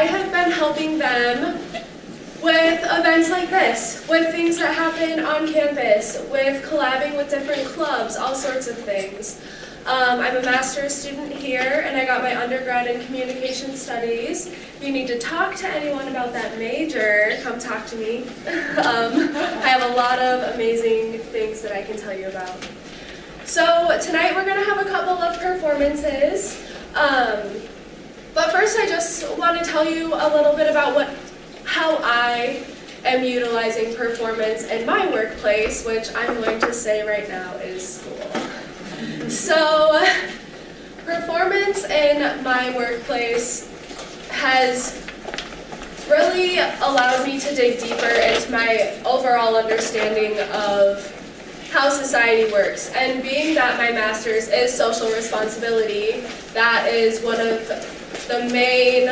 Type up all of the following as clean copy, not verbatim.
I have been helping them with events like this, with things that happen on campus, with collabing with different clubs, all sorts of things. I'm a master's student here, and I got my undergrad in communication studies. If you need to talk to anyone about that major, come talk to me. I have a lot of amazing things that I can tell you about. So tonight we're going to have a couple of performances. But first I just want to tell you a little bit about how I am utilizing performance in my workplace, which I'm going to say right now is school. So, performance in my workplace has really allowed me to dig deeper into my overall understanding of how society works. And being that my master's is social responsibility, that is one of the main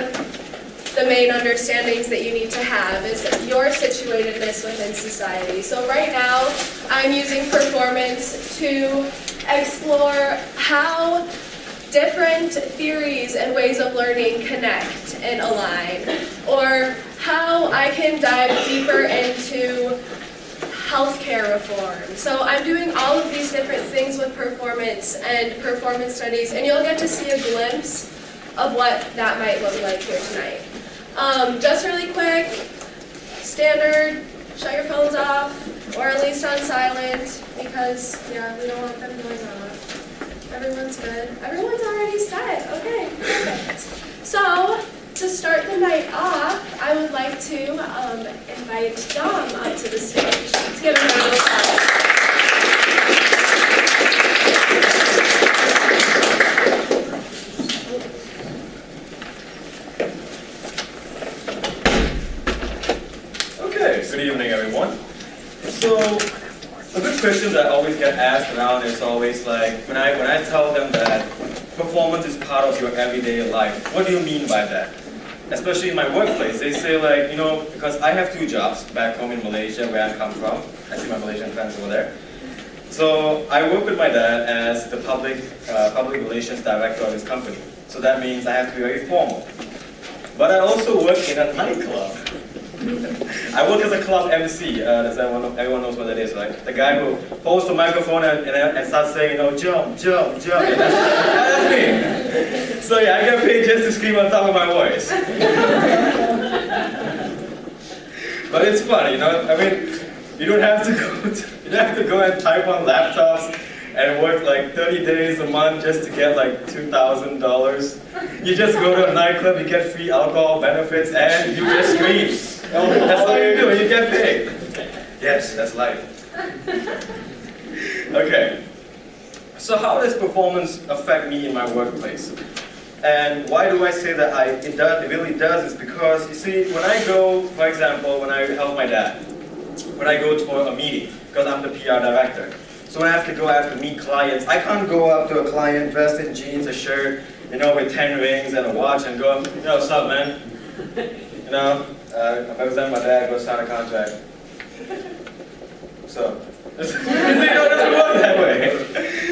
understandings that you need to have is your situatedness within society. So right now, I'm using performance to explore how different theories and ways of learning connect and align, or how I can dive deeper into healthcare reform. So I'm doing all of these different things with performance and performance studies, and you'll get to see a glimpse of what that might look like here tonight. Just really quick, standard, shut your phones off, or at least on silent, because, yeah, we don't want them noise off. Everyone's good. Everyone's already set. Okay, perfect. So, to start the night off, I would like to invite Dom up to the stage. Let's give him a round of applause. Good evening, everyone. So, a good question that I always get asked around is always like, when I tell them that performance is part of your everyday life, what do you mean by that? Especially in my workplace, they say like, because I have 2 jobs back home in Malaysia where I come from. I see my Malaysian friends over there. So, I work with my dad as the public relations director of his company. So that means I have to be very formal. But I also work in a nightclub. I work as a club MC. Everyone knows what that is, right? The guy who holds the microphone and starts saying, jump, jump, jump. And that's me. So yeah, I get paid just to scream on top of my voice. But it's fun, I mean, you don't have to go and type on laptops and work like 30 days a month just to get like $2,000. You just go to a nightclub, you get free alcohol benefits, and you just scream. That's all you do, you get paid. Yes, that's life. Okay. So how does performance affect me in my workplace? And why do I say that it really does is because, you see, when I go, for example, when I help my dad, when I go to a meeting, because I'm the PR director, so when I have to meet clients, I can't go up to a client dressed in jeans, a shirt, with 10 rings and a watch and go, what's up, man? I represent my dad, go sign a contract. So, it doesn't work that way.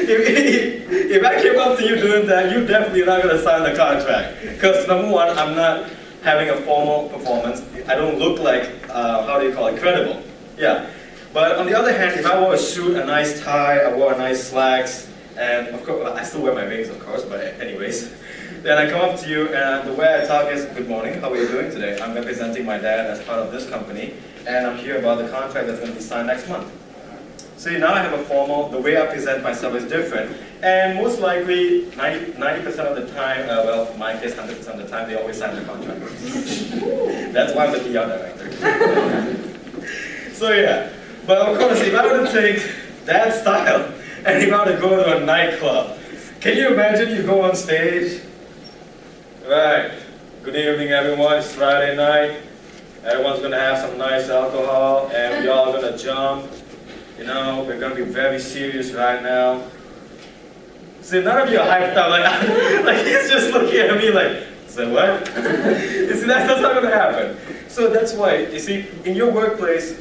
If I came up to you doing that, you're definitely not going to sign the contract. Because number one, I'm not having a formal performance. I don't look like, credible. Yeah. But on the other hand, if I wore a suit, a nice tie, I wore nice slacks, and of course, I still wear my rings, of course, but anyways. Then I come up to you, and the way I talk is, good morning, how are you doing today? I'm representing my dad as part of this company, and I'm here about the contract that's going to be signed next month. See, now I have a formal, the way I present myself is different, and most likely, 90% of the time, in my case, 100% of the time, they always sign the contract. That's why I'm the PR director. So yeah, but of course, if I were to take that style, and if I were to go to a nightclub, can you imagine you go on stage? Right, good evening everyone, it's Friday night. Everyone's going to have some nice alcohol and we all going to jump. We're going to be very serious right now. See, none of you are hyped up. Like he's just looking at me like, so what? You see, that's not going to happen. So that's why, you see, in your workplace,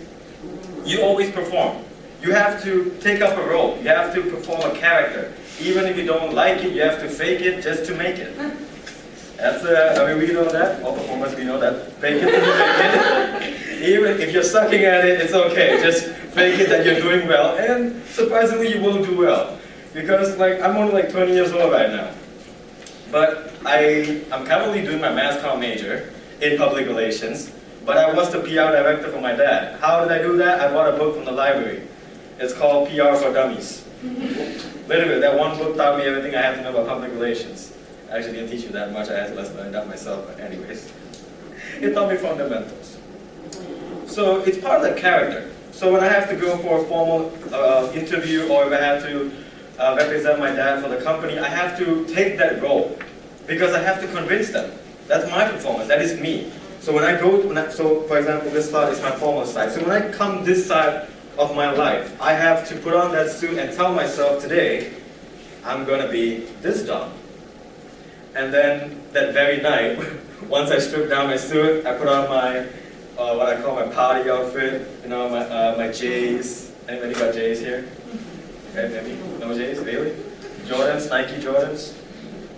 you always perform. You have to take up a role. You have to perform a character. Even if you don't like it, you have to fake it just to make it. That's, we know that. All performers performance, we know that fake it till you make it. Even if you're sucking at it, it's okay. Just fake it that you're doing well, and surprisingly, you will do well. Because like I'm only like 20 years old right now, but I'm currently doing my mass comm major in public relations. But I was the PR director for my dad. How did I do that? I bought a book from the library. It's called PR for Dummies. Literally, that one book taught me everything I had to know about public relations. I actually didn't teach you that much. I had to learn that myself. But anyways, it taught me fundamentals. So it's part of the character. So when I have to go for a formal interview, or if I have to represent my dad for the company, I have to take that role because I have to convince them. That's my performance. That is me. So when I go, so for example, this part is my formal side. So when I come this side of my life, I have to put on that suit and tell myself today, I'm going to be this Don. And then that very night, once I strip down my suit, I put on my, what I call my party outfit, you know, my J's. Anybody got J's here? Okay, maybe? No J's? Really? Jordans? Nike Jordans?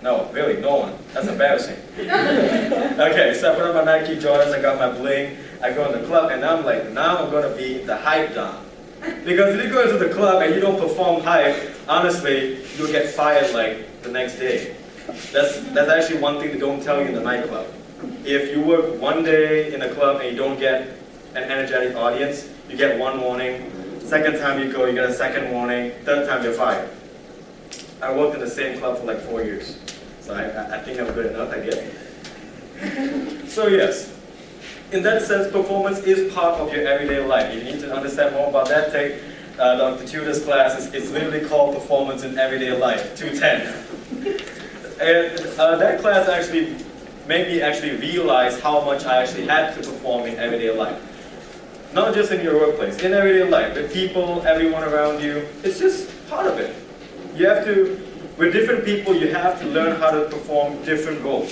No, really, no one. That's embarrassing. Okay, so I put on my Nike Jordans, I got my bling, I go in the club, and I'm like, now I'm going to be the hype Don. Because if you go into the club and you don't perform hype, honestly, you'll get fired like the next day. That's actually one thing they don't tell you in the nightclub. If you work one day in a club and you don't get an energetic audience, you get one warning. Second time you go, you get a second warning. Third time, you're fired. I worked in the same club for like 4 years. So I think I'm good enough, I guess. So yes, in that sense, performance is part of your everyday life. You need to understand more about that. Take Dr. Tudor's classes. It's literally called Performance in Everyday Life, 210. And that class actually made me actually realize how much I actually had to perform in everyday life. Not just in your workplace, in everyday life, with people, everyone around you. It's just part of it. You have to, with different people, you have to learn how to perform different roles.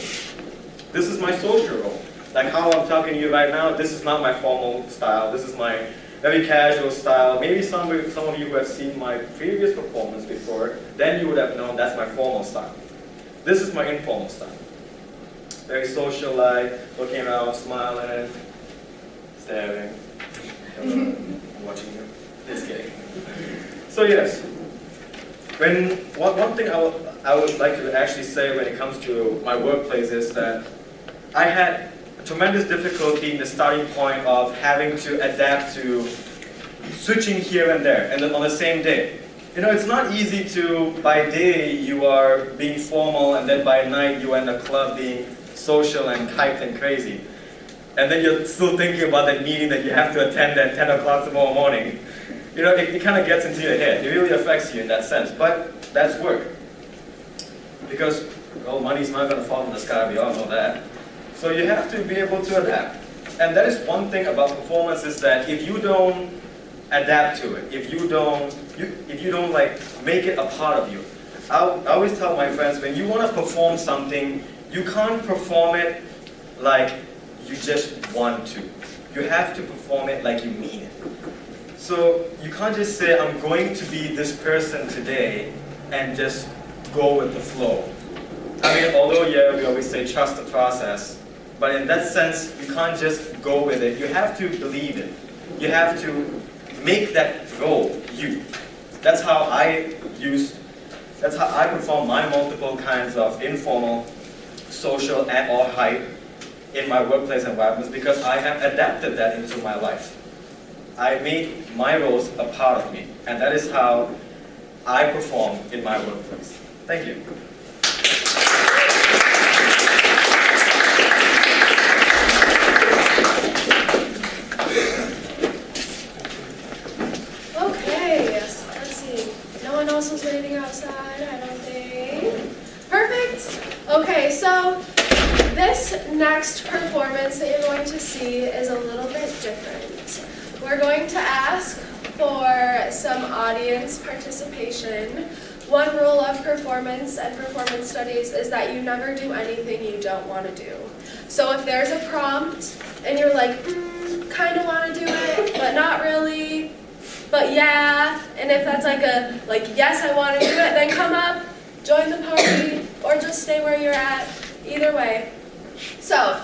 This is my social role. Like how I'm talking to you right now, this is not my formal style. This is my very casual style. Maybe some of you who have seen my previous performance before, then you would have known that's my formal style. This is my informal style. Very social-like, looking around, smiling, staring. I'm watching you. Just kidding. So yes, one thing I would like to actually say when it comes to my workplace is that I had tremendous difficulty in the starting point of having to adapt to switching here and there, and then on the same day. You know, it's not easy to, by day you are being formal, and then by night you are in a club being social and hyped and crazy. And then you're still thinking about that meeting that you have to attend at 10 o'clock tomorrow morning. You know, it kind of gets into your head. It really affects you in that sense, but that's work. Because, well, money's not going to fall from the sky, we all know that. So you have to be able to adapt. And that is one thing about performance, is that if you don't adapt to it, if you don't like make it a part of you. I always tell my friends, when you want to perform something, you can't perform it like you just want to. You have to perform it like you mean it. So you can't just say, I'm going to be this person today, and just go with the flow. I mean, although yeah, we always say trust the process, but in that sense, you can't just go with it. You have to believe it. You have to make that role you. That's how I perform my multiple kinds of informal, social, and or hype in my workplace environments, because I have adapted that into my life. I made my roles a part of me, and that is how I perform in my workplace. Thank you. Okay, let's see. No one else was waiting outside, I don't think. Perfect. Okay, so this next performance that you're going to see is a little bit different. We're going to ask for some audience participation. One rule of performance and performance studies is that you never do anything you don't want to do. So if there's a prompt and you're like, kind of want to do it, but not really, but yeah, and if that's like yes, I want to do it, then come up, join the party, or just stay where you're at. Either way. So,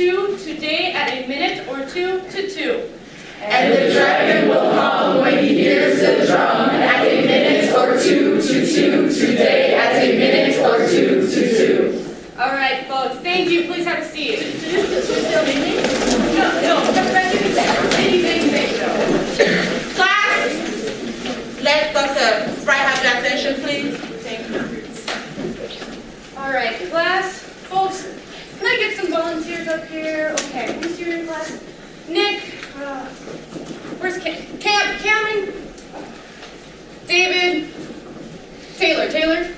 2 today at a minute or 2 to 2. And the dragon will come when he hears the drum at a minute or 2 to 2 today at a minute or 2 to 2. All right, folks, thank you. Please have a seat. No, Class, let Dr. Fry have your attention, please. Thank you. all right, class, folks, can I get some volunteers up here? Okay, who's here in class? Nick, where's Cameron? David, Taylor, Dylan?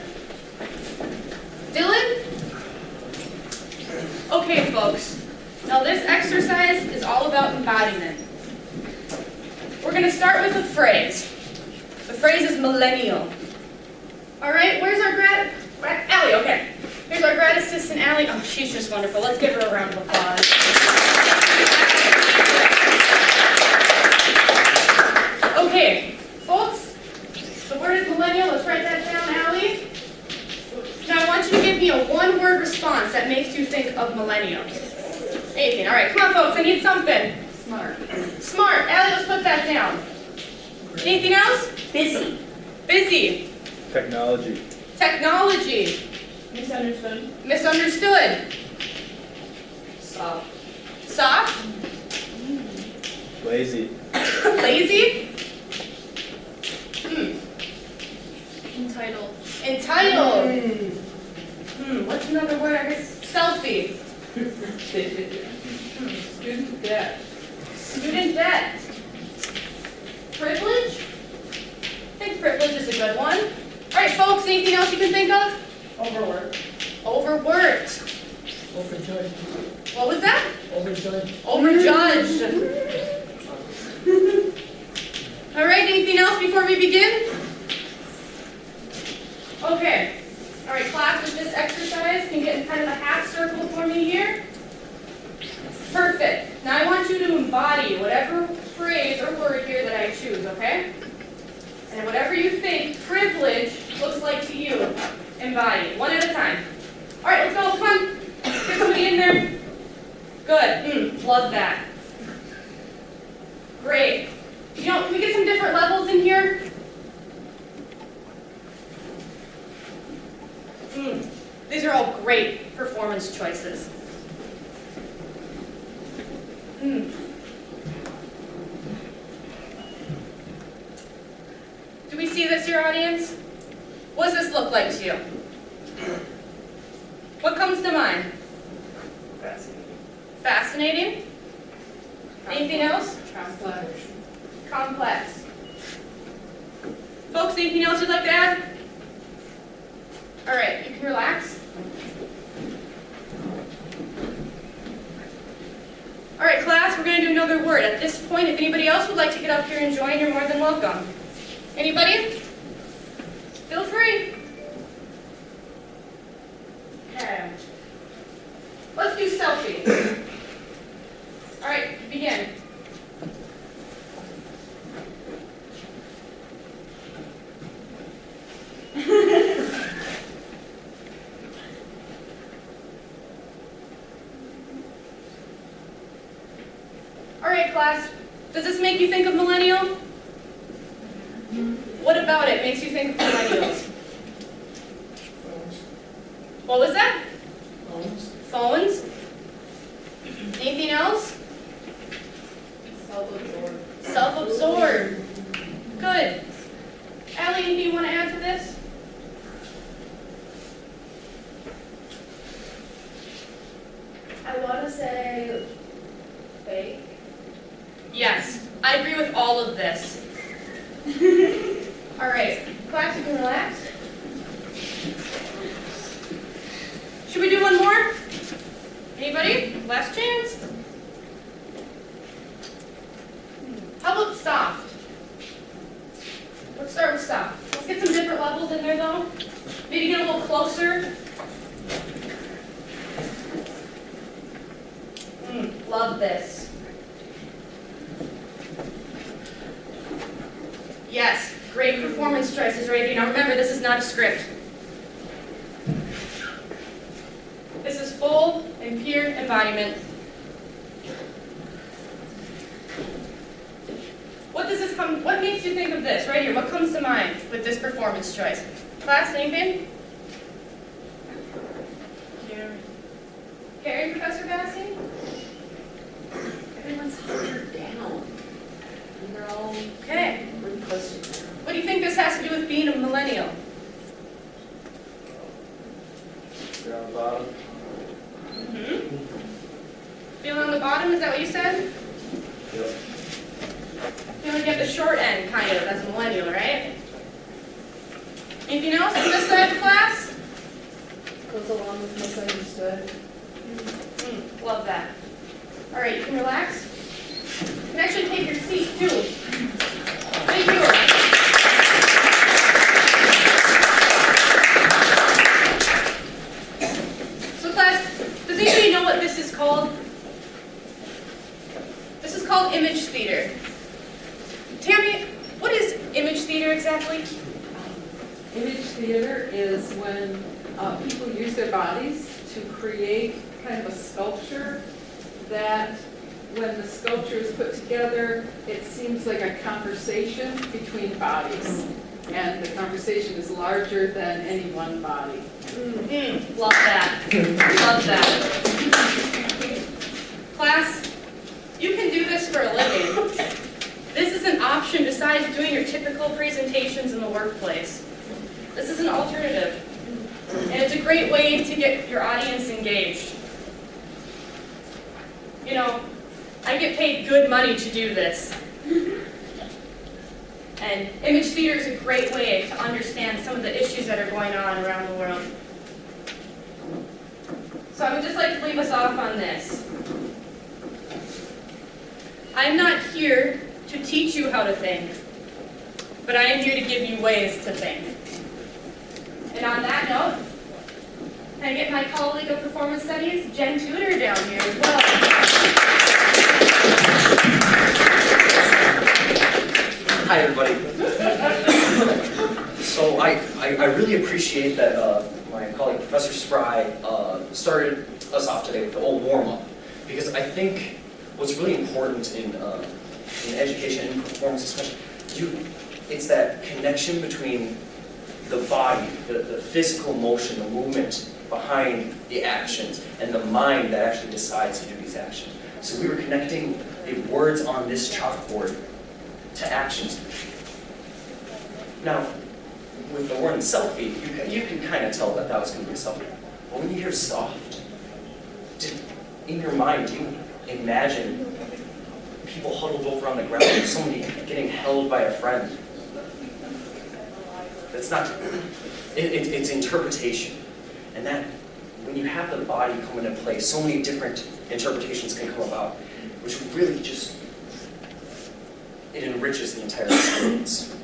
Okay, folks, now this exercise is all about embodiment. We're going to start with a phrase. The phrase is millennial. All right, where's our Allie, okay. Here's our grad assistant, Allie. Oh, she's just wonderful. Let's give her a round of applause. Okay, folks, the word is millennial. Let's write that down, Allie. Now I want you to give me a one-word response that makes you think of millennial. Anything. All right, come on, folks. I need something. Smart. Smart. Allie, let's put that down. Anything else? Busy. Busy. Technology. Technology. Misunderstood. Misunderstood. Soft. Soft. Lazy. Lazy. Entitled. Entitled. What's another word? I heard selfie. Student debt. Student debt. Privilege? I think privilege is a good one. All right, folks, anything else you can think of? Overworked. Overworked. Overjudged. What was that? Overjudged. Overjudged. All right, anything else before we begin? Okay, All right, class, with this exercise, can you get in kind of a half circle for me here? Perfect. Now I want you to embody whatever phrase or word here that I choose, okay? And whatever you think privilege looks like to you, embody it, one at a time. All right, let's go, come on. Get somebody in there. Good, love that. Great. You know, can we get some different levels in here? These are all great performance choices. Do we see this, your audience? What does this look like to you? What comes to mind? Fascinating. Fascinating? Anything else? Complex. Complex. Folks, anything else you'd like to add? All right, you can relax. All right, class, we're going to do another word. At this point, if anybody else would like to get up here and join, you're more than welcome. Anybody? Feel free. Okay. Let's do selfie. All right, begin. All right, class. Does this make you think of Millenial? What about it makes you think of millennials? What was that? Phones. Anything else? Self-absorbed. Self-absorbed. Good. Allie, anything you want to add to this? I want to say fake. Yes, I agree with all of this. All right, class, you can relax. Should we do one more? Anybody? Last chance. How about soft? Let's start with soft. Let's get some different levels in there though. Maybe get a little closer. Love this. Yes, great performance choices right here. Now remember, this is not a script. This is full and pure embodiment. What makes you think of this right here? What comes to mind with this performance choice? Class, anything? Carrie, Professor Bassi? Everyone's hunkered down. And they're all Okay. really close to each other. What do you think this has to do with being a millennial? You're on the bottom. Feeling on the bottom, is that what you said? Yep. Feeling at the short end, kind of, as a millennial, right? Anything else on this side of the class? Goes along with misunderstood. Love that. All right, you can relax. You can actually take your seat, too. Thank you. So class, does anybody know what this is called? This is called image theater. Tammy, what is image theater exactly? Image theater is when people use their bodies to create kind of a sculpture that when the sculpture is put together, it seems like a conversation between bodies. And the conversation is larger than any one body. Love that. Love that. Class, you can do this for a living. This is an option besides doing your typical presentations in the workplace. This is an alternative. And it's a great way to get your audience engaged. You know, I get paid good money to do this. And image theater is a great way to understand some of the issues that are going on around the world. So I would just like to leave us off on this. I'm not here to teach you how to think, but I am here to give you ways to think. And on that note, Can I get my colleague of performance studies, Jen Tudor, down here as well? Hi, everybody. So I really appreciate that my colleague, Professor Spry, started us off today with the old warm-up, because I think what's really important in education and performance especially, it's that connection between the body, the physical motion, the movement behind the actions, and the mind that actually decides to do these actions. So we were connecting the words on this chalkboard to actions. Now, with the word selfie, you can kind of tell that was going to be a selfie. But when you hear soft, in your mind, do you imagine people huddled over on the ground, or somebody getting held by a friend? That's not, it's interpretation. And that, when you have the body come into play, so many different interpretations can come about, which really just, it enriches the entire experience.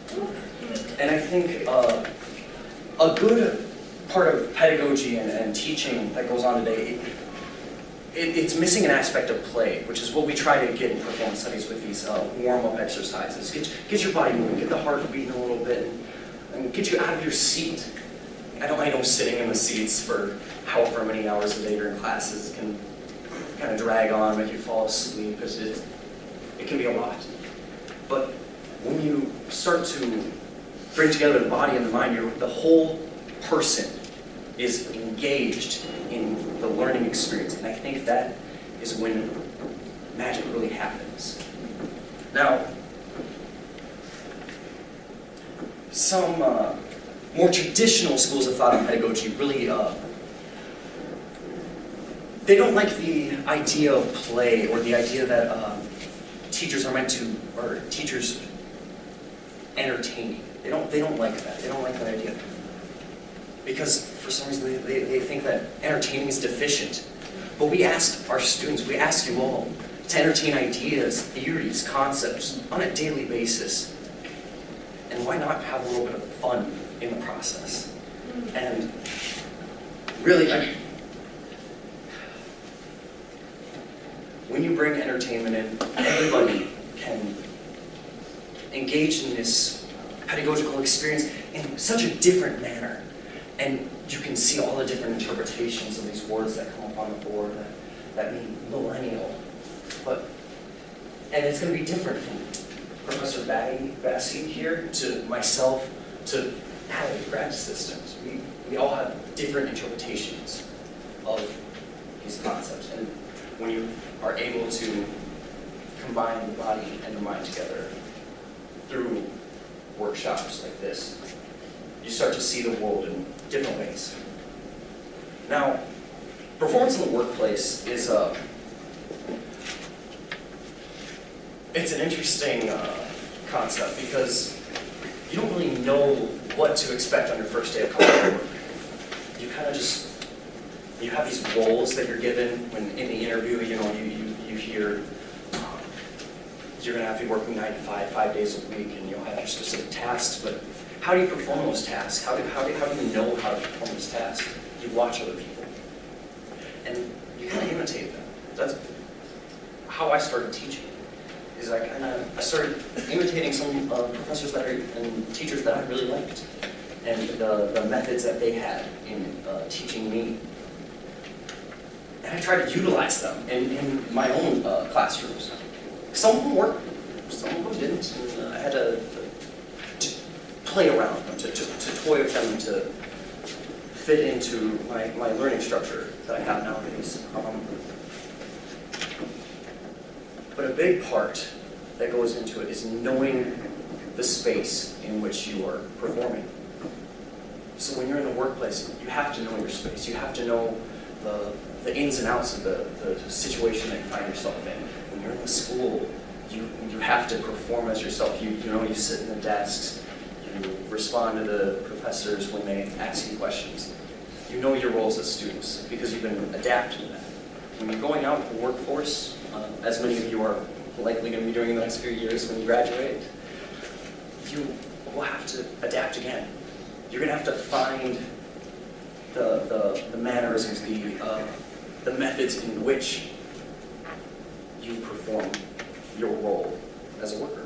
And I think a good part of pedagogy and teaching that goes on today, it's missing an aspect of play, which is what we try to get in performance studies with these warm-up exercises. Get your body moving, get the heart beating a little bit, and get you out of your seat. I know sitting in the seats for however many hours a day during classes can kind of drag on, make you fall asleep, because it can be a lot. But when you start to bring together the body and the mind, the whole person is engaged in the learning experience. And I think that is when magic really happens. Now, some more traditional schools of thought on pedagogy really, they don't like the idea of play, or the idea that teachers are meant to, or teachers entertaining. They don't like that. They don't like that idea. Because for some reason they think that entertaining is deficient. But we ask our students, we ask you all to entertain ideas, theories, concepts on a daily basis. And why not have a little bit of fun in the process? And really, when you bring entertainment in, everybody can engage in this pedagogical experience in such a different manner. And you can see all the different interpretations of these words that come up on the board that mean millennial. And it's going to be different from Professor Bassi here to myself to Natalie, grad assistants. We all have different interpretations of these concepts. And when you are able to combine the body and the mind together through workshops like this, you start to see the world in different ways. Now, performance in the workplace is it's an interesting concept, because you don't really know what to expect on your first day of college work. You kind of just, you have these roles that you're given when in the interview, you hear you're going to have to be working 9 to 5, 5 days a week, and you'll have your specific tasks, but how do you perform those tasks? How do you know how to perform those tasks? You watch other people, and you kind of imitate them. That's how I started teaching. Is I started imitating some professors and teachers that I really liked, and the methods that they had in teaching me. And I tried to utilize them in my own classrooms. Some of them worked, some of them didn't. And I had to play around with them, to toy with them, to fit into my learning structure that I have nowadays. But a big part that goes into it is knowing the space in which you are performing. So when you're in the workplace, you have to know your space. You have to know the ins and outs of the situation that you find yourself in. When you're in the school, you have to perform as yourself. You sit in the desks, you respond to the professors when they ask you questions. You know your roles as students because you've been adapting to that. When you're going out in the workforce, as many of you are likely going to be doing in the next few years when you graduate, you will have to adapt again. You're going to have to find the mannerisms, the methods in which you perform your role as a worker.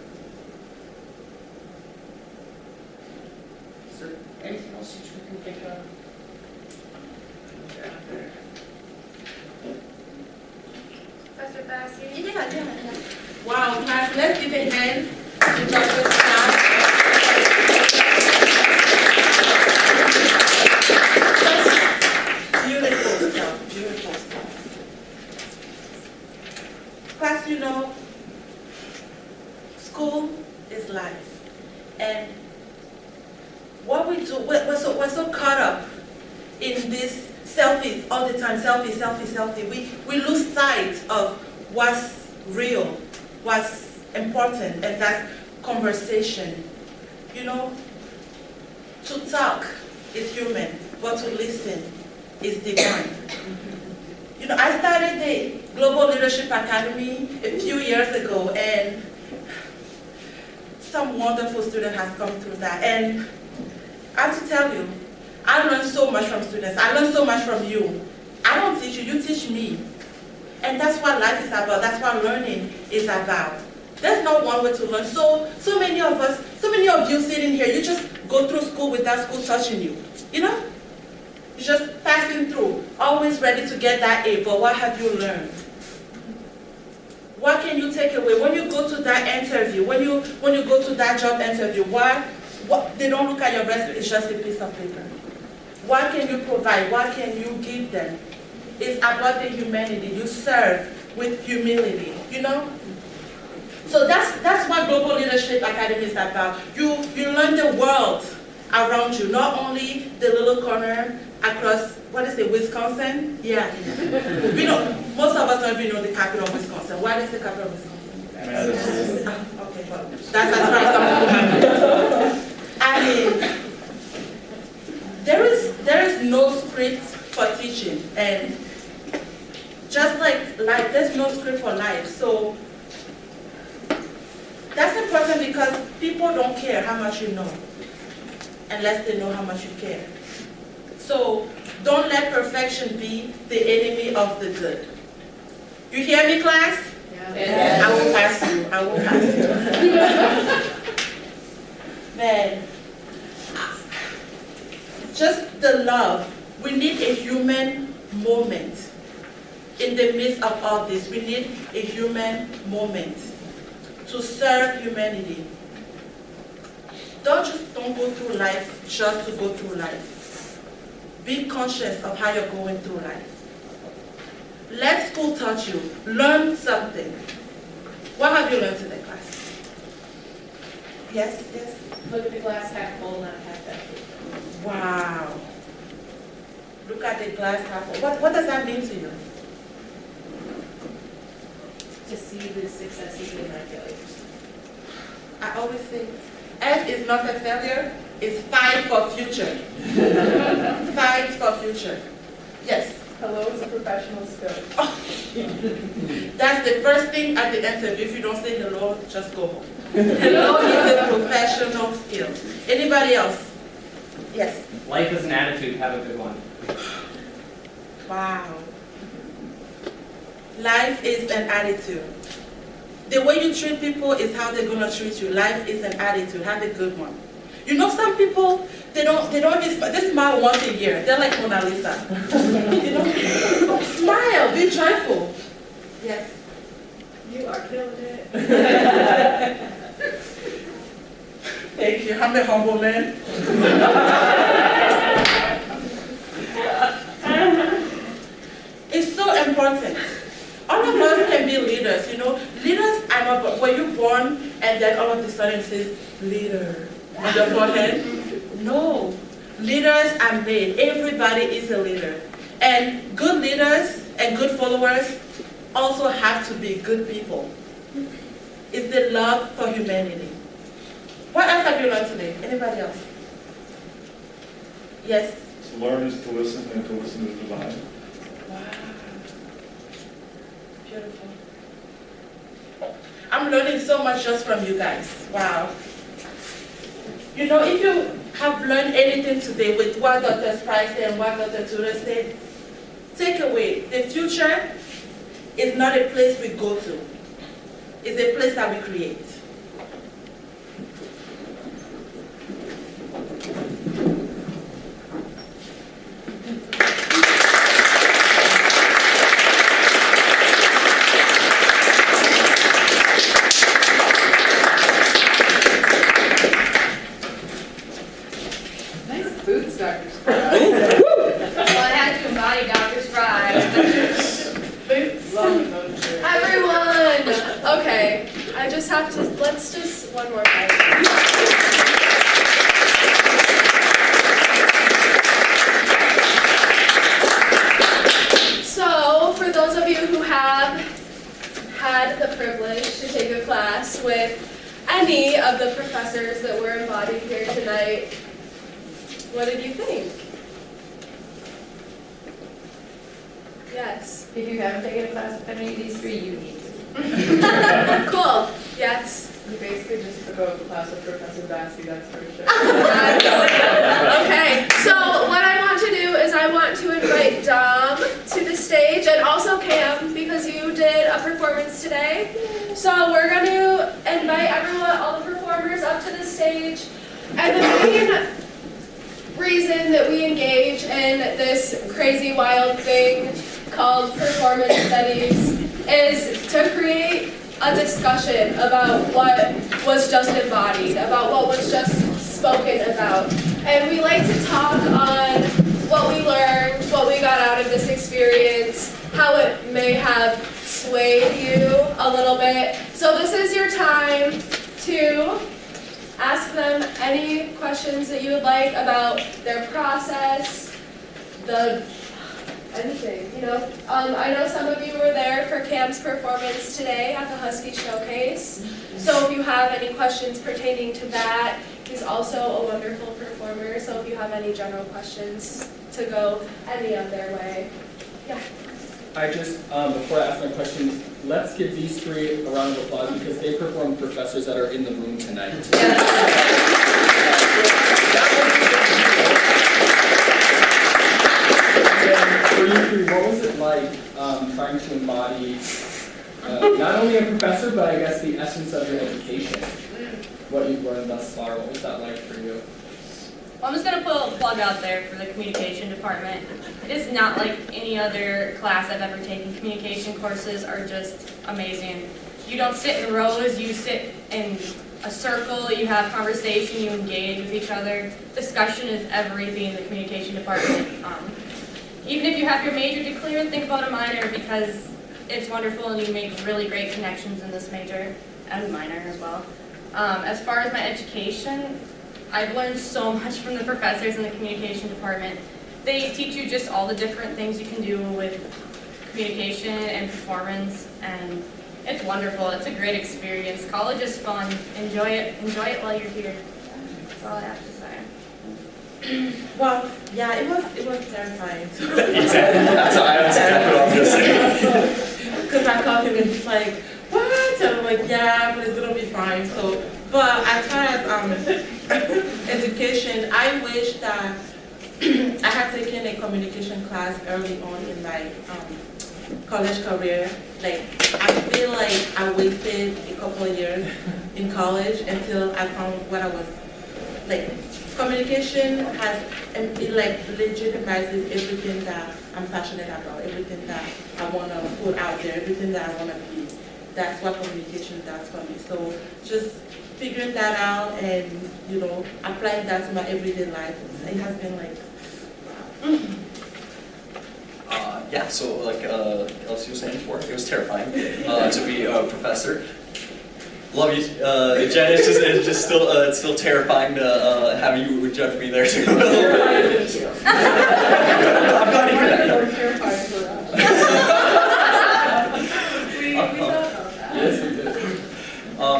Is there anything else that you can think of? Professor Bassi? Yeah. Wow, class, let's give a hand to Dr. Scott. Beautiful stuff, beautiful stuff. Class, you know, school is life. And what we do, we're so caught up in this selfies all the time, selfie. We lose sight of what's real, what's important, and that's conversation. You know, to talk is human, but to listen is divine. You know, I started the Global Leadership Academy a few years ago, and some wonderful student has come through that. And I have to tell you, I learned so much from students. I learned so much from you. I don't teach you, you teach me. And that's what life is about. That's what learning is about. There's not one way to learn. So many of us, so many of you sitting here, you just go through school without school touching you. You know? You're just passing through, always ready to get that A, but what have you learned? What can you take away? When you go to that interview, when you go to that job interview, what they don't look at your resume, it's just a piece of paper. What can you provide? What can you give them? It's about the humanity. You serve with humility, you know? So that's what Global Leadership Academy is about. You learn the world around you, not only the little corner across, what is it, Wisconsin? Yeah. Most of us don't even know the capital of Wisconsin. What is the capital of Wisconsin? Okay, well, that's as far as some people have. I mean, there is no script for teaching, and just like life, there's no script for life. So that's important because people don't care how much you know unless they know how much you care. So don't let perfection be the enemy of the good. You hear me, class? Yeah. I will pass you. I will pass you. Man, just the love. We need a human moment in the midst of all this. We need a human moment to serve humanity. Don't go through life just to go through life. Be conscious of how you're going through life. Let school touch you. Learn something. What have you learned today, class? Yes. Look at the glass half full, not half empty. Wow. Look at the glass half full. What does that mean to you? To see the successes in my failures. I always say, F is not a failure, it's fight for future. Fight for future. Yes. Hello is a professional skill. That's the first thing at the interview. If you don't say hello, just go home. Hello is a professional skill. Anybody else? Yes. Life is an attitude, have a good one. Wow. Life is an attitude. The way you treat people is how they're gonna treat you. Life is an attitude. Have a good one. You know, some people they don't even smile. They smile once a year. They're like Mona Lisa. You know, smile. Be joyful. Yes. You are killing it. Thank you. I'm a humble man. It's so important. All of us can be leaders, you know. Leaders are not, were you born and then all of a sudden it says, leader on your forehead? No. Leaders are made. Everybody is a leader. And good leaders and good followers also have to be good people. It's the love for humanity. What else have you learned today? Anybody else? Yes? To learn is to listen, and to listen is divine. Wow. Beautiful. I'm learning so much just from you guys. Wow. You know, if you have learned anything today with what Dr. Price and what Dr. Tudor said, take away. The future is not a place we go to. It's a place that we create. Nice boots, Dr. Scott. Well, I had to embody Dr. Fry. Love those shoes. Everyone! Okay, I just have to, let's just, one more time. So, for those of you who have had the privilege to take a class with any of the professors that were embodied here tonight, what did you think? Yes. If you haven't taken a class with any of these three, you need to. Cool. Yes. You basically just took a class with Professor Bassey, that's for sure. Okay, so what I want to do is I want to invite Dom to the stage and also Cam because you did a performance today. So we're going to invite everyone, all the performers up to the stage. And the main reason that we engage in this crazy wild thing called performance studies is to create a discussion about what was just embodied, about what was just spoken about. And we like to talk on what we learned, what we got out of this experience, how it may have swayed you a little bit. So this is your time to ask them any questions that you would like about their process, anything, you know. I know some of you were there for Cam's performance today at the Husky Showcase. So if you have any questions pertaining to that, he's also a wonderful performer. So if you have any general questions to go any of their way. Yeah. I just, before I ask my questions, let's give these three a round of applause because they performed professors that are in the room tonight. For you three, what was it like trying to embody not only a professor, but I guess the essence of your education? What you've learned thus far, what was that like for you? Well, I'm just going to put a plug out there for the communication department. It is not like any other class I've ever taken. Communication courses are just amazing. You don't sit in rows, you sit in a circle, you have conversation, you engage with each other. Discussion is everything in the communication department. Even if you have your major to clear, think about a minor because it's wonderful and you make really great connections in this major and minor as well. As far as my education, I've learned so much from the professors in the communication department. They teach you just all the different things you can do with communication and performance, and it's wonderful. It's a great experience. College is fun. Enjoy it while you're here. That's all I have to say. Well, yeah, it was terrifying. Exactly. That's exactly what I was going to say. Because I called him and he's like, what? And I'm like, yeah, but it's gonna be fine. So, but as far as education, I wish that I had taken a communication class early on in my college career. Like, I feel like I wasted a couple of years in college until I found what I was like. Communication has, it like legitimizes everything that I'm passionate about, everything that I want to put out there, everything that I want to be. That's what communication does for me. So just figuring that out and, you know, applying that to my everyday life, it has been like, wow. Yeah, so like Elsie was saying before, it was terrifying to be a professor. Love you, Jen. It's just still it's still terrifying to have you judge me there too. I'm not even that. Terrified for us. We thought about that. Yes, we did.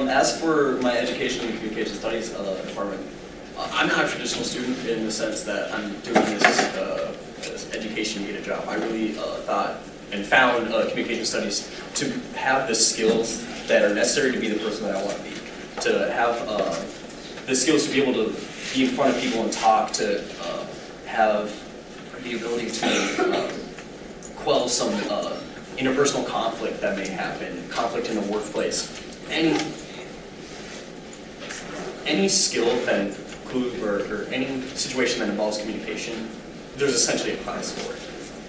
As for my education and communication studies department, I'm not a traditional student in the sense that I'm doing this as education to get a job. I really thought and found communication studies to have the skills that are necessary to be the person that I want to be. To have the skills to be able to be in front of people and talk, to have the ability to quell some interpersonal conflict that may happen, conflict in the workplace. Any skill that includes, or any situation that involves communication, there's essentially a class for it.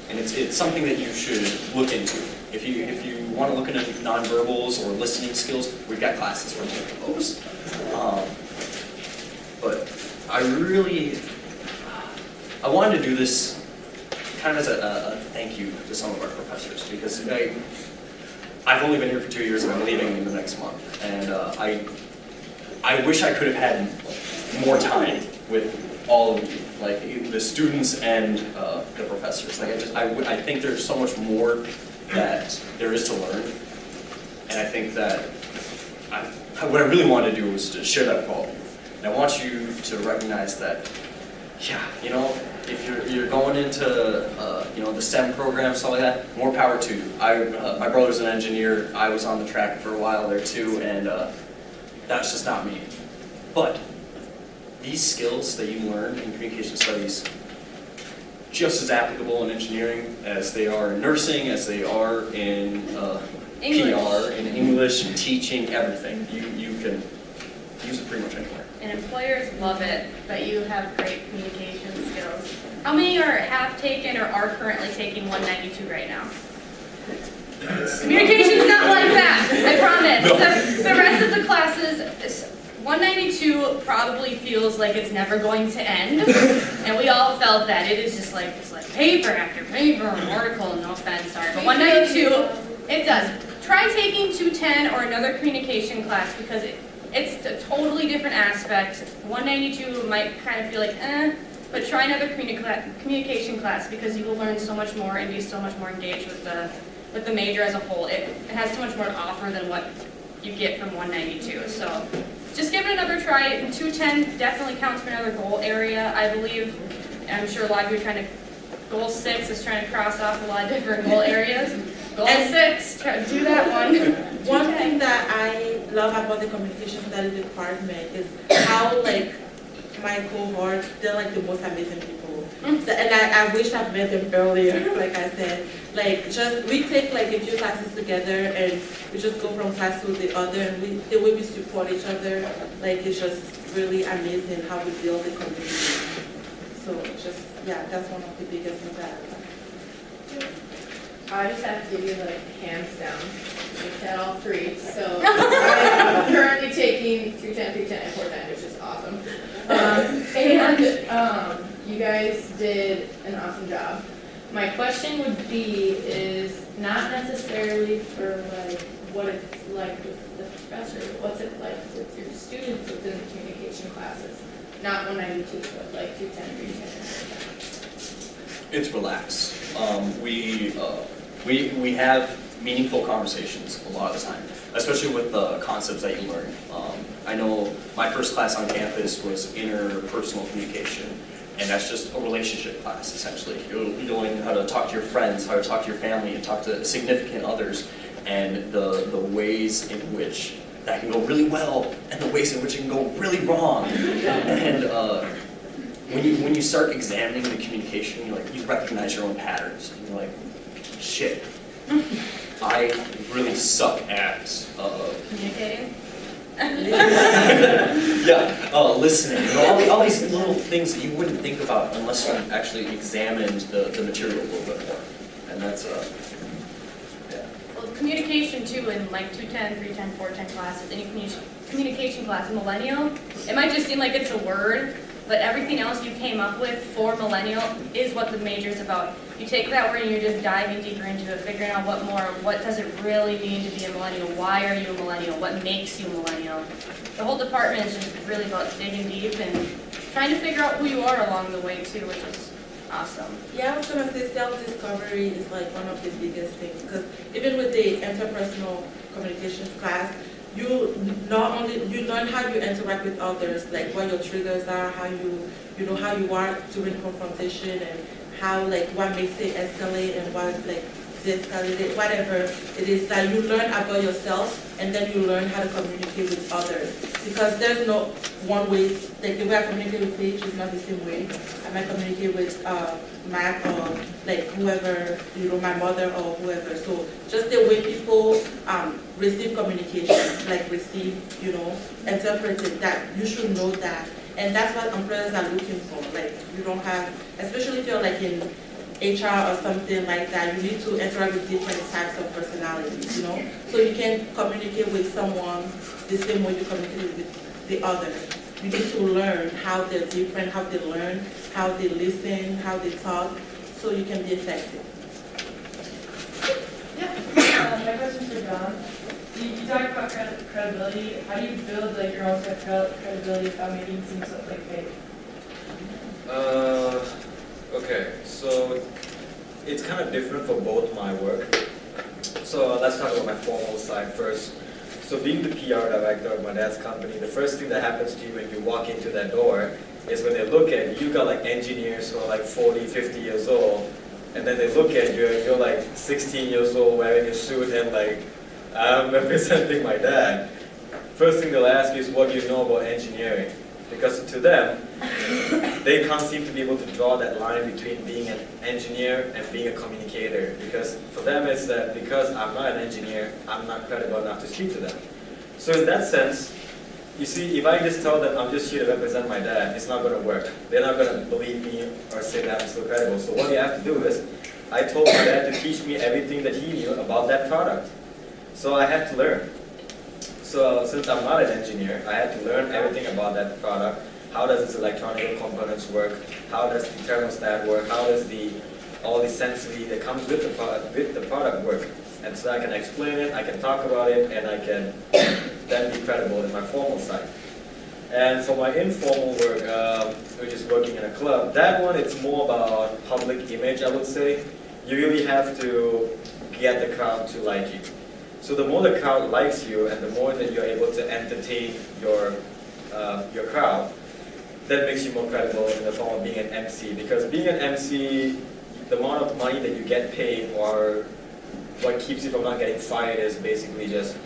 And it's something that you should look into. If you want to look into nonverbals or listening skills, we've got classes for both of those. But I wanted to do this kind of as a thank you to some of our professors, because I've only been here for 2 years and I'm leaving in the next month. And I wish I could have had more time with all of you, like the students and the professors. Like I think there's so much more that there is to learn, and I think that what I really wanted to do was to share that with all of you. And I want you to recognize that, yeah, you know, if you're going into the STEM program, stuff like that, more power to you. My brother's an engineer. I was on the track for a while there too, and that's just not me. But these skills that you learn in communication studies, just as applicable in engineering as they are in nursing, as they are in PR, in English, and teaching, everything. You can use it pretty much anywhere. And employers love it that you have great communication skills. How many have taken or are currently taking 192 right now? Communication's not like that, I promise. The rest of the classes, 192 probably feels like it's never going to end, and we all felt that. It is just like, it's like paper after paper, article, no offense, sorry, but 192, it does. Try taking 210 or another communication class, because it's a totally different aspect. 192 might kind of feel like, but try another communication class, because you will learn so much more and be so much more engaged with the major as a whole. It has so much more to offer than what you get from 192. So just give it another try. And 210 definitely counts for another goal area, I believe. I'm sure a lot of you are trying to, goal 6 is trying to cross off a lot of different goal areas. Goal 6, try to do that one. One thing that I love about the communication studies department is how, like, my cohort, they're like the most amazing people. And I wish I'd met them earlier, like I said. Like, we take like a few classes together and we just go from class to the other, and the way we support each other, like, it's just really amazing how we build the community. So that's one of the biggest things that I love. I just have to give you like hands down. We've had all 3. So I'm currently taking 210, 310, and 410, which is awesome. And you guys did an awesome job. My question would be is not necessarily for like what it's like with the professor, what's it like with your students within the communication classes? Not 192, but like 210, 310. It's relaxed. We have meaningful conversations a lot of the time, especially with the concepts that you learn. I know my first class on campus was interpersonal communication, and that's just a relationship class, essentially. You're learning how to talk to your friends, how to talk to your family, and talk to significant others, and the ways in which that can go really well, and the ways in which it can go really wrong. And when you start examining the communication, you recognize your own patterns. And you're like, shit, I really suck at Communicating? listening. All these little things that you wouldn't think about unless you actually examined the material a little bit more. And that's Well, communication too, in like 210, 310, 410 classes, any communication class, Millennial, it might just seem like it's a word, but everything else you came up with for Millennial is what the major is about. You take that word and you're just diving deeper into it, figuring out what does it really mean to be a millennial? Why are you a millennial? What makes you a millennial? The whole department is just really about digging deep and trying to figure out who you are along the way too, which is awesome. Yeah, I was gonna say self-discovery is like one of the biggest things, because even with the interpersonal communications class, you learn how you interact with others, like what your triggers are, how you how you are during confrontation, and how, like, what makes it escalate, and what, like, this, whatever it is that you learn about yourself, and then you learn how to communicate with others. Because there's no one way, like the way I communicate with Paige is not the same way. I might communicate with Mac or like whoever, my mother or whoever. So just the way people receive communication, like receive, interpret it, that you should know that. And that's what employers are looking for. Like you don't have, especially if you're like in HR or something like that, you need to interact with different types of personalities, So you can communicate with someone the same way you communicate with the other. You need to learn how they're different, how they learn, how they listen, how they talk, so you can be effective. Yeah, my question's for John. You talked about credibility. How do you build like your own credibility without making it seem so like fake? Okay, so it's kind of different for both my work. So let's talk about my formal side first. So being the PR director of my dad's company, the first thing that happens to you when you walk into that door is when they look at you, got like engineers who are like 40, 50 years old, and then they look at you and you're like 16 years old wearing a suit and like, I'm representing my dad. First thing they'll ask is, what do you know about engineering? Because to them, they can't seem to be able to draw that line between being an engineer and being a communicator. Because for them it's that because I'm not an engineer, I'm not credible enough to speak to them. So in that sense, you see, if I just tell them I'm just here to represent my dad, it's not going to work. They're not going to believe me or say that I'm so credible. So what you have to do is, I told my dad to teach me everything that he knew about that product. So I had to learn. So since I'm not an engineer, I had to learn everything about that product. How does its electronic components work? How does the thermostat work? How does all the sensory that comes with the product work? And so I can explain it, I can talk about it, and I can then be credible in my formal side. And for my informal work, which is working in a club, that one it's more about public image, I would say. You really have to get the crowd to like you. So the more the crowd likes you and the more that you're able to entertain your crowd, that makes you more credible in the form of being an MC. Because being an MC, the amount of money that you get paid or what keeps you from not getting fired is basically just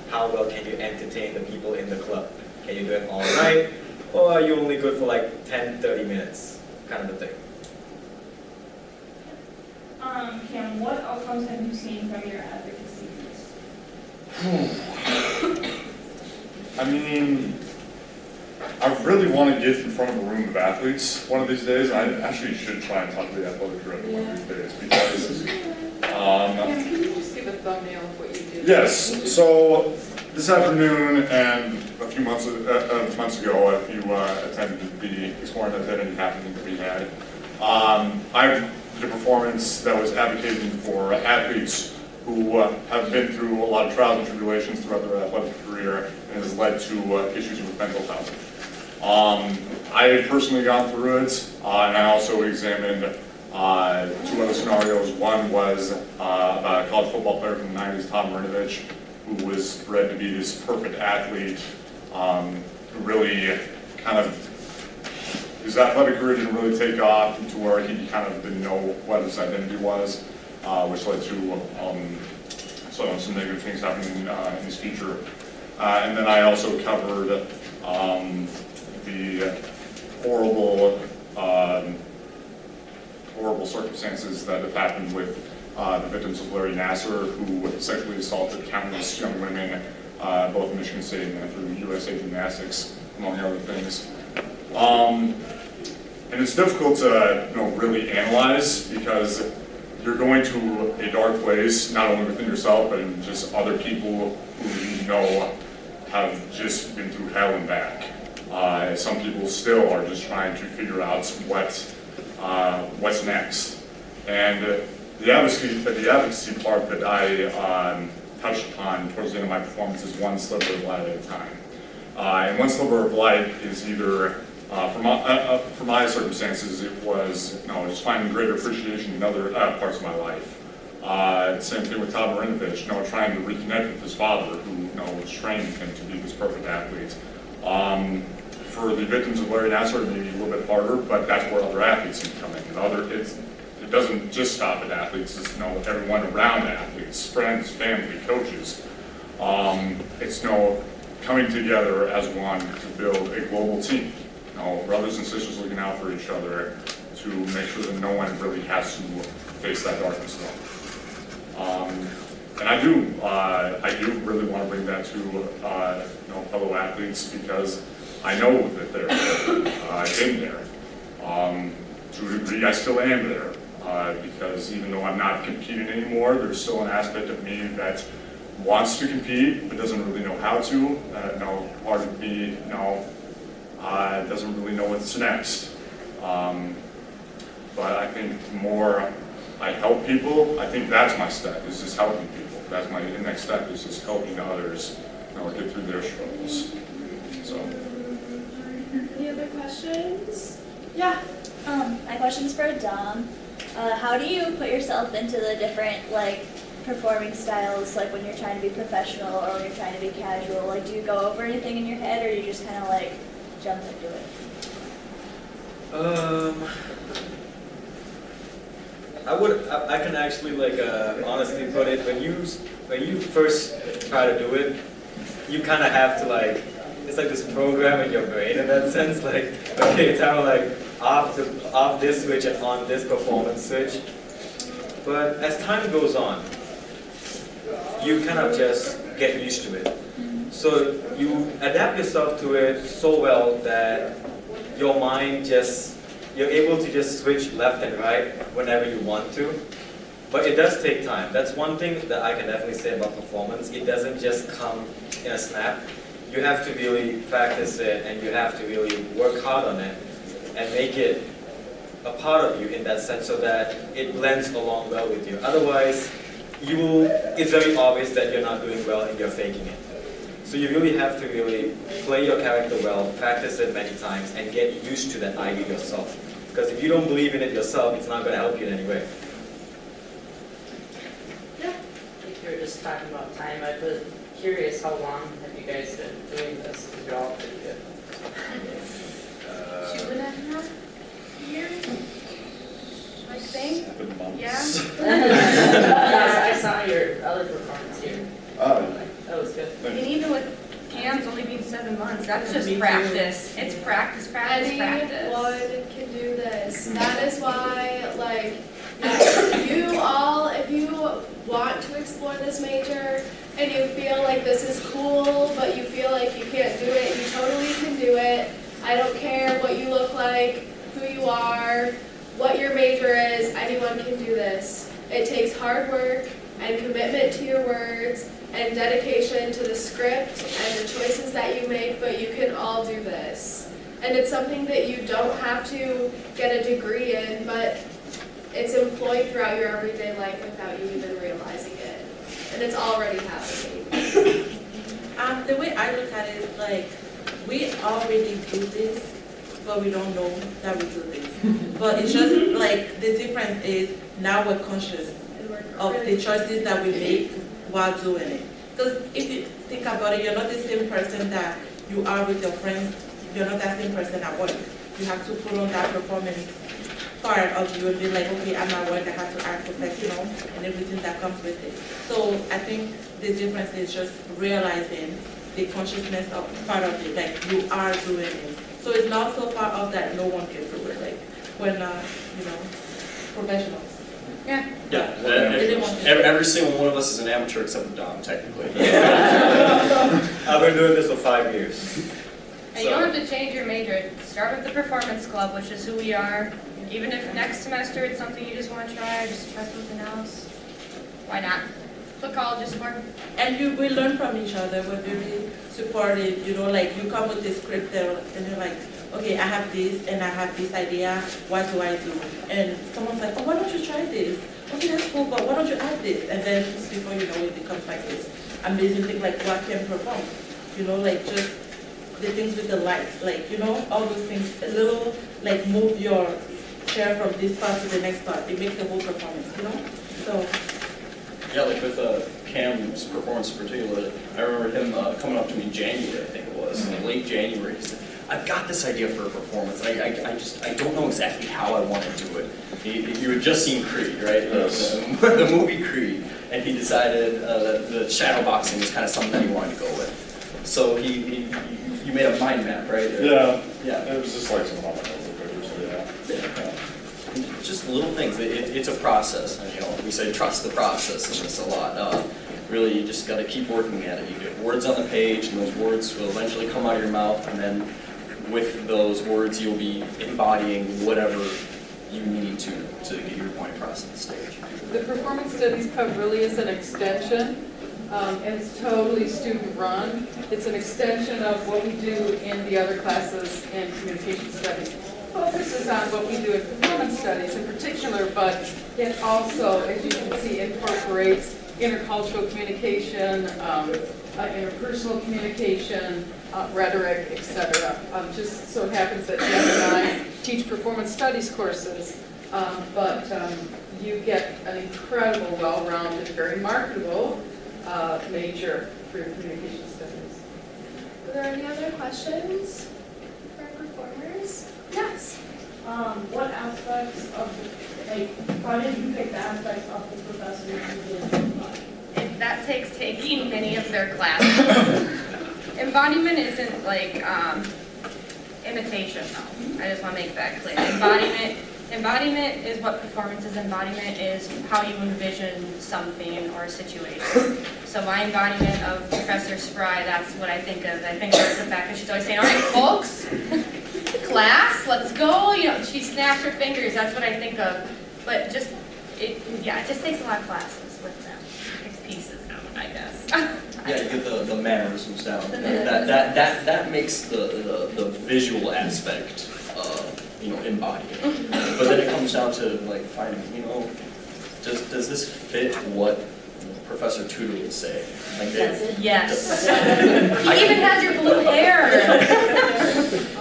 how well can you entertain the people in the club. Can you do it all night, or are you only good for like 10, 30 minutes, kind of a thing. Cam, what outcomes have you seen from your advocacy? I mean, I really want to get in front of a room of athletes one of these days. I actually should try and talk to the athletic director one of these days because. Can you just give a thumbnail of what you did? Yes. So this afternoon and a few months ago, if you attended the Exploring Identity happening that we had, I did a performance that was advocating for athletes who have been through a lot of trials and tribulations throughout their athletic career, and has led to issues with mental health. I have personally gone through it, and I also examined two other scenarios. One was about a college football player from the 90s, Tom Marinovich, who was bred to be this perfect athlete, who really kind of, his athletic career didn't really take off to where he kind of didn't know what his identity was, which led to some negative things happening in his future. And then I also covered the horrible circumstances that have happened with the victims of Larry Nassar, who sexually assaulted countless young women, both in Michigan State and through USA Gymnastics, among other things. And it's difficult to really analyze because you're going to a dark place, not only within yourself, but in just other people who you know have just been through hell and back. Some people still are just trying to figure out what's next. And the advocacy part that I touched upon towards the end of my performance is one sliver of light at a time. And one sliver of light is either, for my circumstances, it was just finding greater appreciation in other parts of my life. Same thing with Tom Marinovich, trying to reconnect with his father, who was training him to be this perfect athlete. For the victims of Larry Nassar, it may be a little bit harder, but that's where other athletes can come in. And it doesn't just stop at athletes, it's, everyone around athletes, friends, family, coaches. It's, coming together as one to build a global team. Brothers and sisters looking out for each other to make sure that no one really has to face that darkness alone. And I do really want to bring that to fellow athletes, because I know that they're there. I've been there. To a degree, I still am there, because even though I'm not competing anymore, there's still an aspect of me that wants to compete but doesn't really know how to. Part of me, doesn't really know what's next. But I think more I help people. I think that's my step, is just helping people. That's my next step, is just helping others, get through their struggles. So. Any other questions? Yeah. My question's for Dom. How do you put yourself into the different performing styles, when you're trying to be professional or when you're trying to be casual? Do you go over anything in your head, or do you just kind of jump into it? I can actually honestly put it, when you first try to do it, you kind of have to it's like this program in your brain in that sense, okay, time off this switch and on this performance switch. But as time goes on, you kind of just get used to it. So you adapt yourself to it so well that your mind you're able to just switch left and right whenever you want to. But it does take time. That's one thing that I can definitely say about performance. It doesn't just come in a snap. You have to really practice it, and you have to really work hard on it and make it a part of you in that sense, so that it blends along well with you. Otherwise, it's very obvious that you're not doing well and you're faking it. So you really have to really play your character well, practice it many times, and get used to that idea yourself. Because if you don't believe in it yourself, it's not going to help you in any way. Yeah. I think you were just talking about time. I've been curious, how long have you guys been doing this? Because you're all pretty good. 2.5 years, I think. 7 months. Yeah. I saw your other performance here. That was good. And even with Cam's only being 7 months, that's just practice. It's practice, practice, practice. Anyone can do this. That is why, if you want to explore this major and you feel like this is cool, but you feel like you can't do it, you totally can do it. I don't care what you look like, who you are, what your major is, anyone can do this. It takes hard work and commitment to your words and dedication to the script and the choices that you make, but you can all do this. And it's something that you don't have to get a degree in, but it's employed throughout your everyday life without you even realizing it. And it's already happening. The way I look at it is we already do this, but we don't know that we do this. But it's just the difference is now we're conscious of the choices that we make while doing it. Because if you think about it, you're not the same person that you are with your friends. You're not that same person at work. You have to put on that performance part of you and be like, okay, I'm at work, I have to act professional and everything that comes with it. So I think the difference is just realizing the consciousness of part of it, you are doing it. So it's not so far off that no one can do it. We're not, professionals. Yeah. Every single one of us is an amateur except for Dom, technically. I've been doing this for 5 years. And you don't have to change your major. Start with the performance club, which is who we are. Even if next semester it's something you just want to try, or just try something else, why not? That's what college is for. And we learn from each other. We're very supportive. You come with this script and you're like, okay, I have this and I have this idea. What do I do? And someone's like, oh, why don't you try this? Okay, that's cool, but why don't you add this? And then before you know it becomes this amazing thing what can perform. Just the things with the lights, all those things, a little, move your chair from this part to the next part. It makes the whole performance, So. Yeah, with Cam's performance in particular, I remember him coming up to me in January, I think it was, in late January. He said, I've got this idea for a performance. I don't know exactly how I want to do it. You had just seen Creed, right? Yes. The movie Creed, and he decided that the shadow boxing was kind of something that he wanted to go with. So you made a mind map, right? Yeah. Yeah. It was just like some of my pictures, so yeah. Just little things. It's a process. And, we say trust the process in this a lot. Really, you just got to keep working at it. You get words on the page, and those words will eventually come out of your mouth, and then with those words, you'll be embodying whatever you need to get your point across on the stage. The Performance Studies Club really is an extension, and it's totally student-run. It's an extension of what we do in the other classes in communication studies. Focuses on what we do in performance studies in particular, but it also, as you can see, incorporates intercultural communication, interpersonal communication, rhetoric, etc. Just so it happens that Jen and I teach performance studies courses, but you get an incredible, well-rounded, very marketable major for your communication studies. Are there any other questions for our performers? Yes. What aspects of, why did you pick the aspects of the professors you did? That takes taking many of their classes. Embodiment isn't like imitation though. I just want to make that clear. Embodiment is what performance is. Embodiment is how you envision something or a situation. So my embodiment of Professor Spry, that's what I think of. I think of the fact that she's always saying, all right, folks, class, let's go. She snaps her fingers. That's what I think of. But it just takes a lot of classes with them. It takes pieces down, I guess. Yeah, you get the mannerisms down. That makes the visual aspect, embodied. But then it comes down to like finding, does this fit what Professor Tudor would say? Like yes. He even has your blue hair.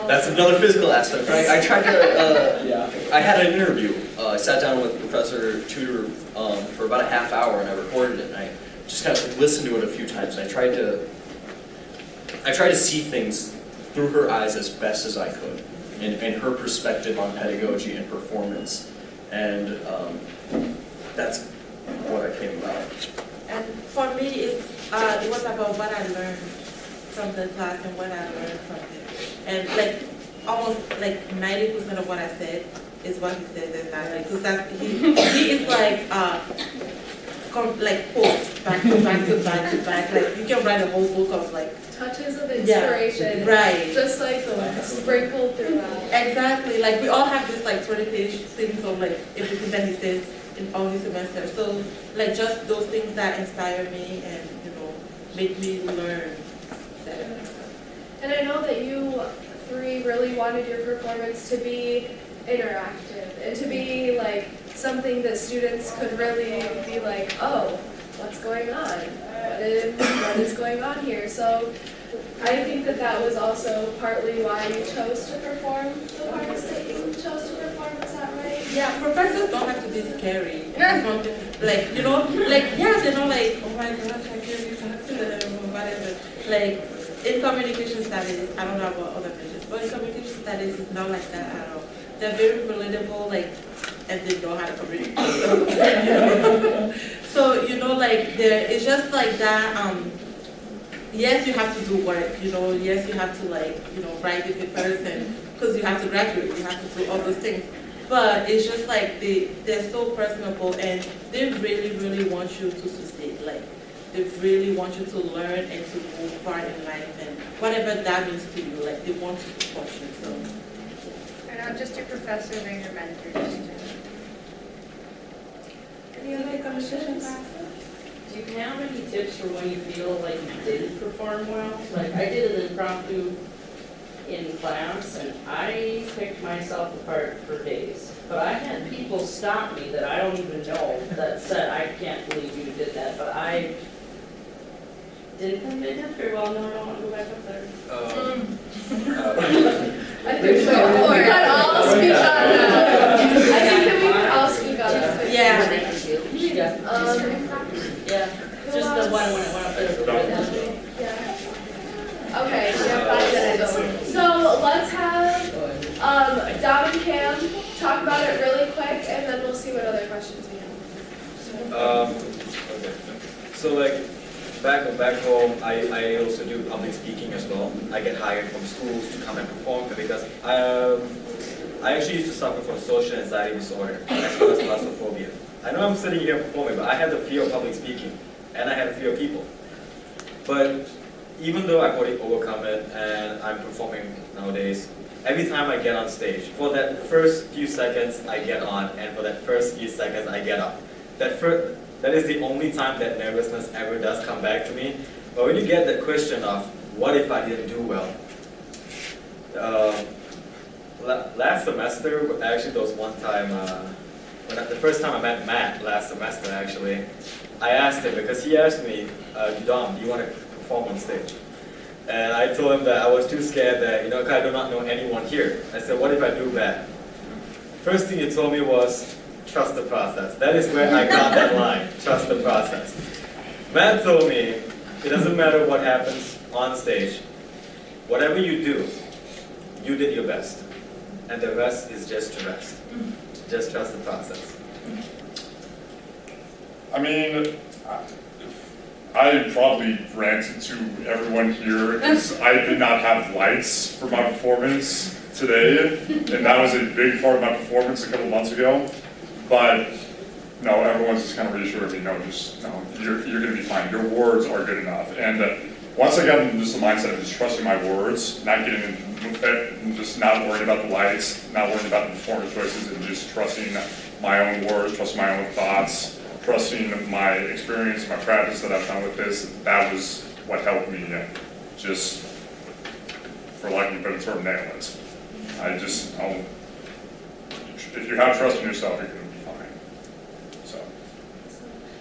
That's another physical aspect, right? I tried to, I had an interview. I sat down with Professor Tudor for about a half hour and I recorded it and I just kind of listened to it a few times and I tried to see things through her eyes as best as I could and her perspective on pedagogy and performance. And that's what I came about. And for me, it was about what I learned from the class and what I learned from it. And almost 90% of what I said is what he says exactly. Because he is quotes back to back to back to back. Like you can write a whole book of touches of inspiration. Right. Just like the one sprinkled throughout. Exactly. Like we all have this 20-page things of everything that he says in all his semesters. So just those things that inspire me and make me learn better. And I know that you three really wanted your performance to be interactive and to be something that students could really be like, oh, what's going on? What is going on here? So I think that was also partly why you chose to perform the parts that you chose to perform. Is that right? Yeah, professors don't have to be scary. Yes, oh my gosh, I can't be talking to them or whatever. In communication studies, I don't know about other majors, but in communication studies, it's not like that at all. They're very relatable, and they know how to communicate. So, it's just like that, yes, you have to do work, yes, you have to write the papers because you have to graduate, you have to do all those things. But it's just they're so personable and they really, really want you to succeed. They really want you to learn and to move far in life and whatever that means to you, they want to support you. So. They're not just your professor, they're your mentors. Any other questions? Do you have any tips for when you feel like you didn't perform well? I did an impromptu in class and I picked myself apart for days. But I had people stop me that I don't even know that said, I can't believe you did that. But I didn't come in very well. No, I don't want to go back up there. I think we could all speak on that. I think that we could all speak on that. Yeah. Just the one when it went up there. Yeah. Okay, we have 5 minutes. So let's Okay. So like back home, I also do public speaking as well. I get hired from schools to come and perform because I actually used to suffer from social anxiety disorder as well as claustrophobia. I know I'm sitting here performing, but I had the fear of public speaking and I had the fear of people. But even though I've already overcome it and I'm performing nowadays, every time I get on stage, for that first few seconds I get on, and for that first few seconds I get up. That is the only time that nervousness ever does come back to me. But when you get that question of, what if I didn't do well? Last semester, actually there was one time, the first time I met Matt last semester actually, I asked him, because he asked me, Dom, do you want to perform on stage? And I told him that I was too scared that, I do not know anyone here. I said, what if I do bad? First thing he told me was, trust the process. That is where I got that line, trust the process. Matt told me, it doesn't matter what happens on stage. Whatever you do, you did your best. And the rest is just to rest. Just trust the process. I mean, I probably ranted to everyone here because I did not have lights for my performance today, and that was a big part of my performance a couple months ago. But no, everyone's just kind of reassured me, no, you're going to be fine. Your words are good enough. And once I got into just the mindset of just trusting my words, not just not worrying about the lights, not worrying about the performance choices, and just trusting my own words, trusting my own thoughts, trusting my experience, my practice that I've done with this, that was what helped me just, for lack of a better term, nail it. If you have trust in yourself, you're going to be fine.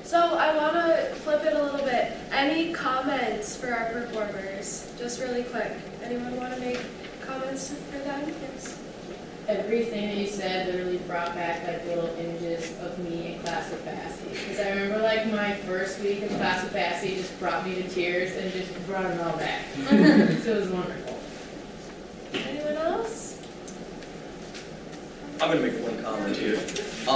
So I want to flip it a little bit. Any comments for our performers? Just really quick. Anyone want to make comments for them? Yes. Everything that you said literally brought back like little images of me in class with Bassy. Because I remember like my first week of class with Bassy just brought me to tears and just brought it all back. So it was wonderful. Anyone else? I'm going to make one comment here. I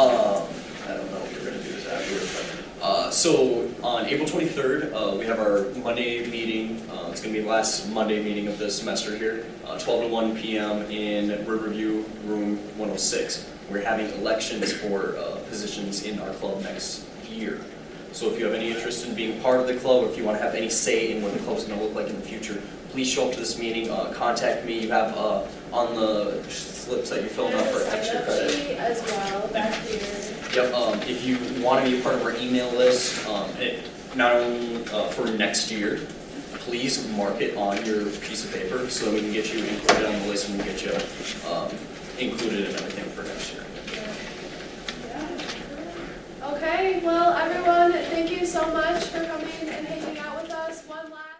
don't know if we're going to do this afterwards. So on April 23rd, we have our Monday meeting. It's going to be the last Monday meeting of the semester here, 12 to 1 p.m. in Riverview, room 106. We're having elections for positions in our club next year. So if you have any interest in being part of the club, or if you want to have any say in what the club's going to look like in the future, please show up to this meeting. Contact me. You have on the slips that you filled out for extra credit. As well, back here. Yep. If you want to be a part of our email list, not only for next year, please mark it on your piece of paper so that we can get you included on the list and get you included in everything for next year. Okay, well everyone, thank you so much for coming